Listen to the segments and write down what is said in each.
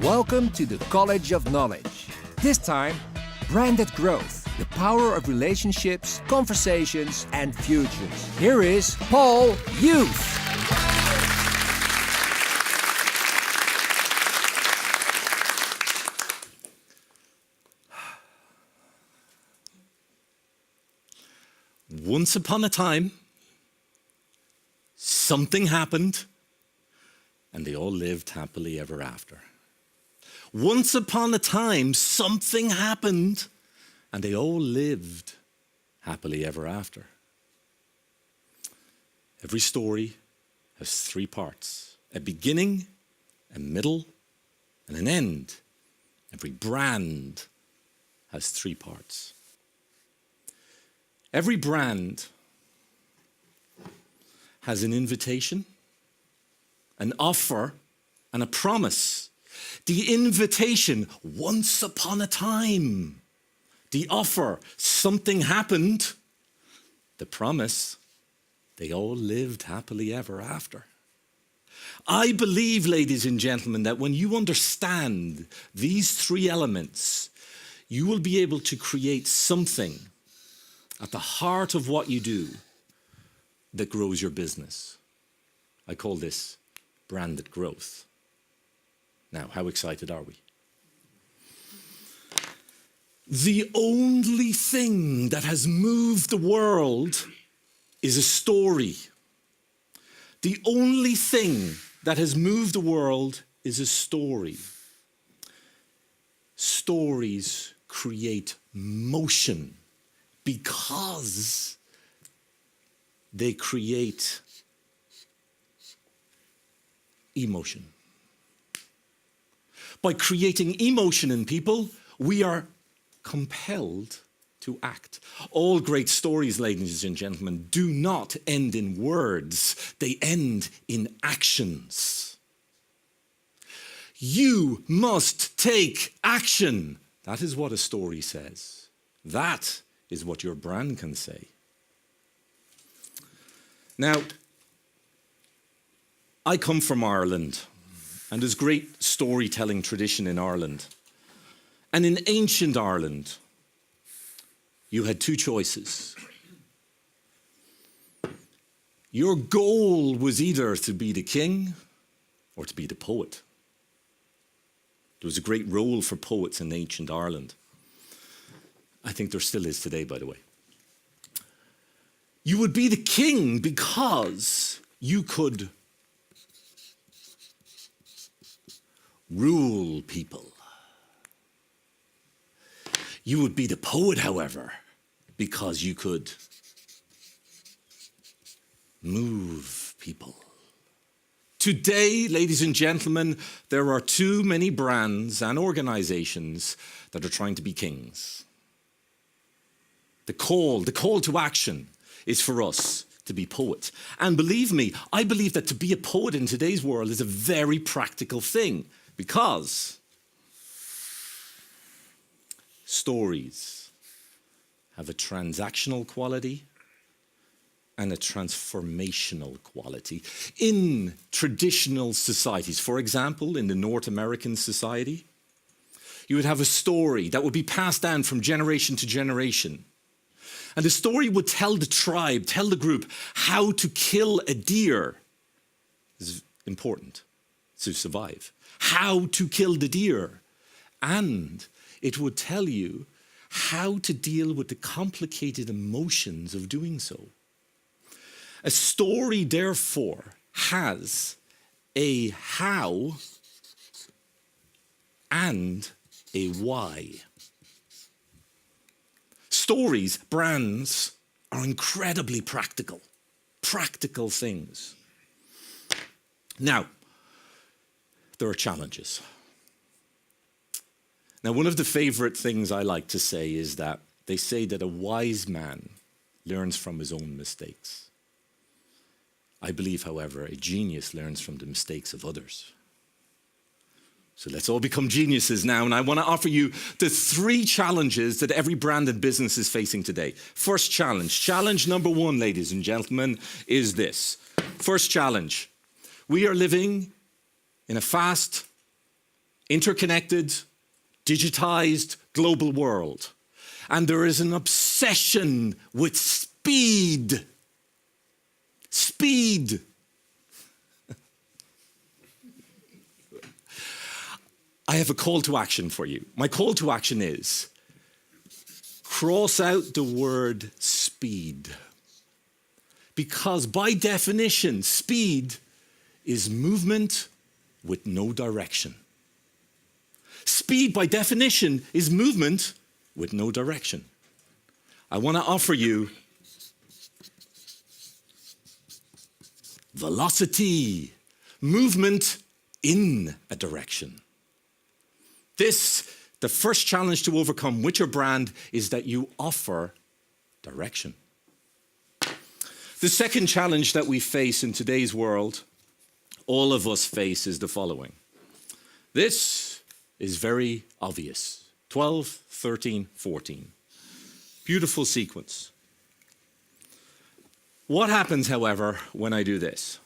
Welcome to the College of Knowledge. This time, branded growth, the power of relationships, conversations, and futures. Here is Paul Hughes. Once upon a time, something happened, and they all lived happily ever after. Once upon a time, something happened, and they all lived happily ever after. Every story has three parts: a beginning, a middle, and an end. Every brand has three parts. Every brand has an invitation, an offer, and a promise. The invitation, once upon a time. The offer, something happened. The promise, they all lived happily ever after. I believe, ladies and gentlemen, that when you understand these three elements, you will be able to create something at the heart of what you do that grows your business. I call this branded growth. Now, how excited are we? The only thing that has moved the world is a story. The only thing that has moved the world is a story. Stories create motion because they create emotion. By creating emotion in people, we are compelled to act. All great stories, ladies and gentlemen, do not end in words. They end in actions. You must take action. That is what a story says. That is what your brand can say. Now, I come from Ireland, and there's great storytelling tradition in Ireland. And in ancient Ireland, you had two choices. Your goal was either to be the king or to be the poet. There was a great role for poets in ancient Ireland. I think there still is today, by the way. You would be the king because you could rule people. You would be the poet, however, because you could move people. Today, ladies and gentlemen, there are too many brands and organizations that are trying to be kings. The call to action is for us to be poets. And believe me, I believe that to be a poet in today's world is a very practical thing, because stories have a transactional quality and a transformational quality. In traditional societies, for example, in the North American society, you would have a story that would be passed down from generation to generation. And the story would tell the tribe, tell the group, how to kill a deer. This is important to survive. How to kill the deer. And it would tell you how to deal with the complicated emotions of doing so. A story, therefore, has a how and a why. Stories, brands, are incredibly practical things. Now, there are challenges. Now, one of the favorite things I like to say is that they say that a wise man learns from his own mistakes. I believe, however, a genius learns from the mistakes of others. So let's all become geniuses now, and I want to offer you the three challenges that every brand and business is facing today. First challenge. Challenge number one, ladies and gentlemen, is this. First challenge. We are living in a fast interconnected, digitized global world. And there is an obsession with speed. Speed. I have a call to action for you. My call to action is cross out the word speed. Because by definition, speed is movement with no direction. Speed, by definition, is movement with no direction. I want to offer you velocity, movement in a direction. The first challenge to overcome with your brand is that you offer direction. The second challenge that we face in today's world, all of us face, is the following. This is very obvious. 12, 13, 14. Beautiful sequence. What happens, however, when I do this?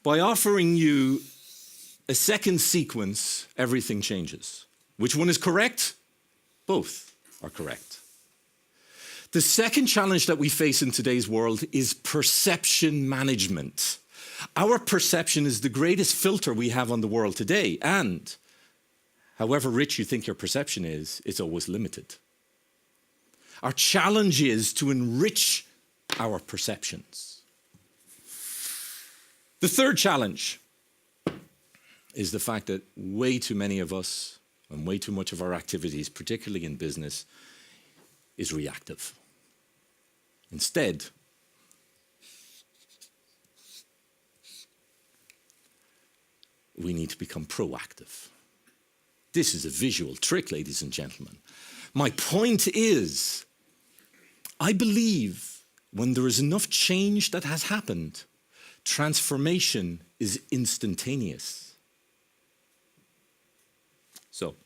By offering you a second sequence, everything changes. Which one is correct? Both are correct. The second challenge that we face in today's world is perception management. Our perception is the greatest filter we have on the world today, and however rich you think your perception is, it's always limited. Our challenge is to enrich our perceptions. The third challenge is the fact that way too many of us and way too much of our activities, particularly in business, is reactive. Instead, we need to become proactive. This is a visual trick, ladies and gentlemen. My point is, I believe when there is enough change that has happened, transformation is instantaneous. So,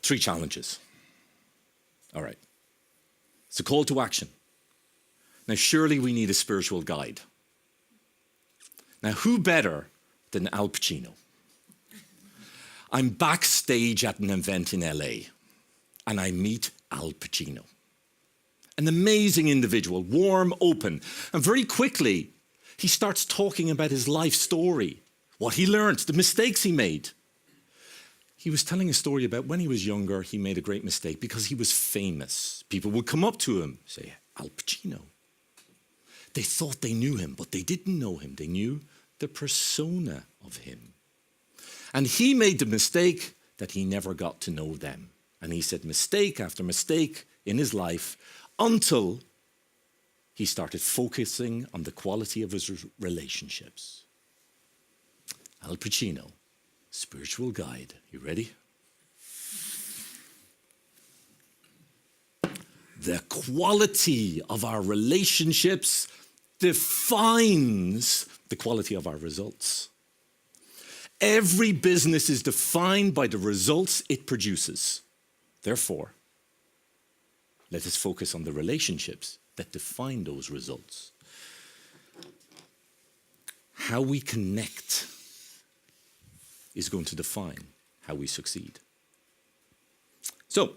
3 challenges. All right. It's a call to action. Now, surely we need a spiritual guide. Now, who better than Al Pacino? I'm backstage at an event in LA, and I meet Al Pacino. An amazing individual, warm, open, and very quickly, he starts talking about his life story, what he learned, the mistakes he made. He was telling a story about when he was younger, he made a great mistake because he was famous. People would come up to him, say, Al Pacino. They thought they knew him, but they didn't know him. They knew the persona of him. And he made the mistake that he never got to know them. And he said mistake after mistake in his life until he started focusing on the quality of his relationships. Al Pacino, spiritual guide. You ready? The quality of our relationships defines the quality of our results. Every business is defined by the results it produces. Therefore, let us focus on the relationships that define those results. How we connect is going to define how we succeed. So,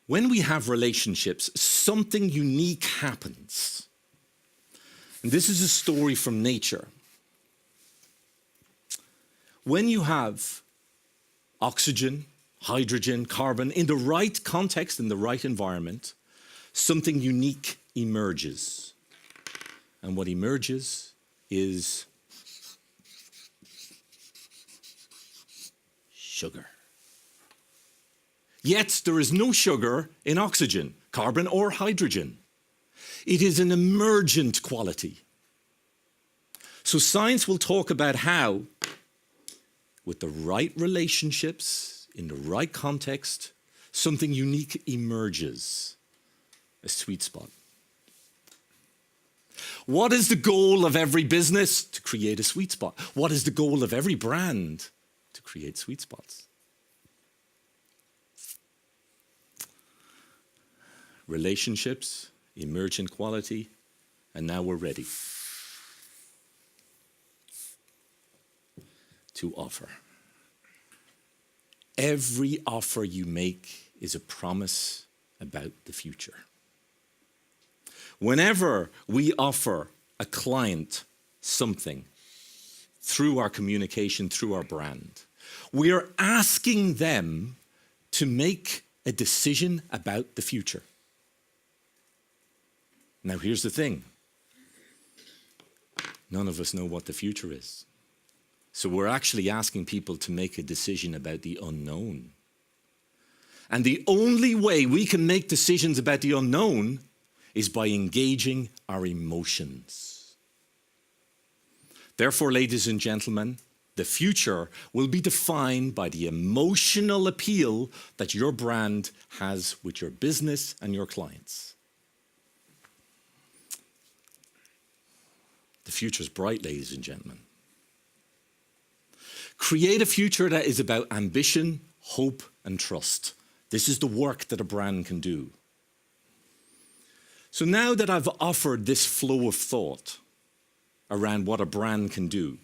when we have relationships, something unique happens. And this is a story from nature. When you have oxygen, hydrogen, carbon in the right context, in the right environment, something unique emerges. And what emerges is sugar. Yet there is no sugar in oxygen, carbon, or hydrogen. It is an emergent quality. So science will talk about how, with the right relationships, in the right context, something unique emerges, a sweet spot. What is the goal of every business? To create a sweet spot. What is the goal of every brand? To create sweet spots. relationships, emergent quality, and now we're ready to offer. Every offer you make is a promise about the future. Whenever we offer a client something through our communication, through our brand, we are asking them to make a decision about the future. Now, here's the thing. None of us know what the future is. So we're actually asking people to make a decision about the unknown. And the only way we can make decisions about the unknown is by engaging our emotions. Therefore, ladies and gentlemen, the future will be defined by the emotional appeal that your brand has with your business and your clients. The future's bright, ladies and gentlemen. Create a future that is about ambition, hope, and trust. This is the work that a brand can do. So now that I've offered this flow of thought around what a brand can do,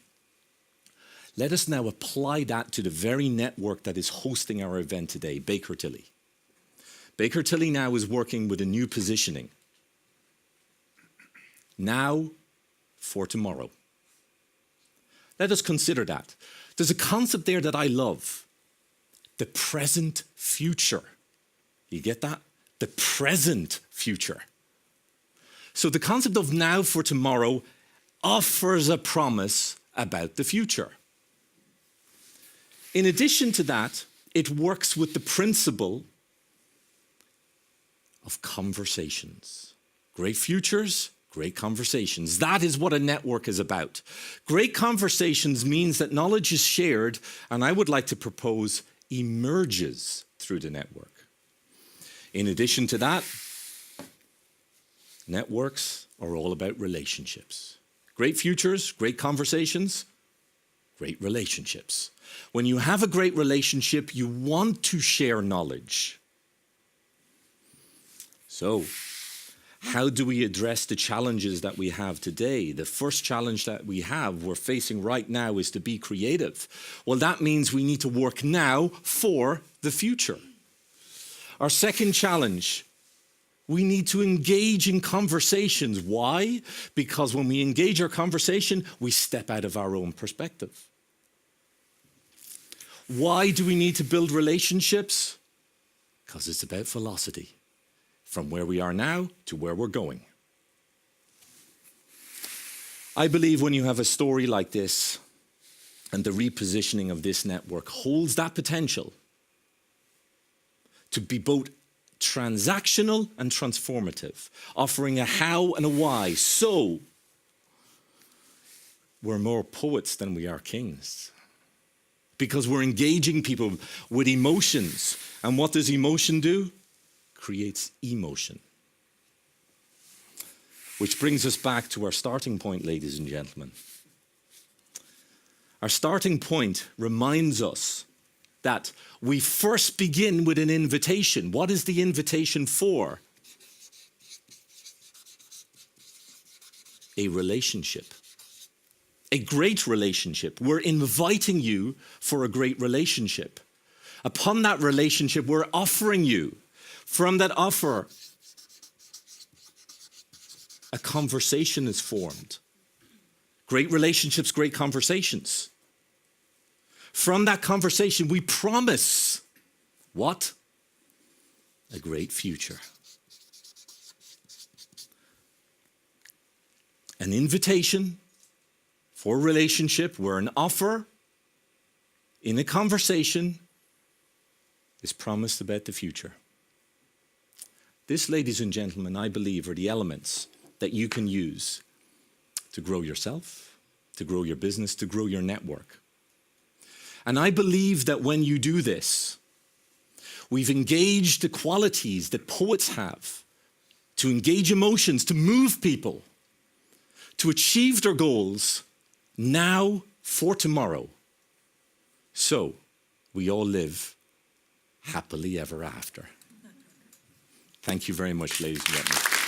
let us now apply that to the very network that is hosting our event today, Baker Tilly. Baker Tilly now is working with a new positioning. Now for tomorrow. Let us consider that. There's a concept there that I love. The present future. You get that? The present future. So the concept of now for tomorrow offers a promise about the future. In addition to that, it works with the principle of conversations. Great futures, great conversations. That is what a network is about. Great conversations means that knowledge is shared, and I would like to propose emerges through the network. In addition to that, networks are all about relationships. Great futures, great conversations, great relationships. When you have a great relationship, you want to share knowledge. So, how do we address the challenges that we have today? The first challenge that we're facing right now is to be creative. Well, that means we need to work now for the future. Our second challenge, we need to engage in conversations. Why? Because when we engage our conversation, we step out of our own perspective. Why do we need to build relationships? Because it's about velocity. From where we are now to where we're going. I believe when you have a story like this, and the repositioning of this network holds that potential to be both transactional and transformative, offering a how and a why. So, we're more poets than we are kings. Because we're engaging people with emotions. And what does emotion do? Creates emotion. Which brings us back to our starting point, ladies and gentlemen. Our starting point reminds us that we first begin with an invitation. What is the invitation for? A relationship. A great relationship. We're inviting you for a great relationship. Upon that relationship, we're offering you. From that offer, a conversation is formed. Great relationships, great conversations. From that conversation, we promise what? A great future. An invitation for a relationship where an offer in a conversation is promised about the future. This, ladies and gentlemen, I believe are the elements that you can use to grow yourself, to grow your business, to grow your network. And I believe that when you do this, we've engaged the qualities that poets have to engage emotions, to move people, to achieve their goals now for tomorrow. So we all live happily ever after. Thank you very much, ladies and gentlemen.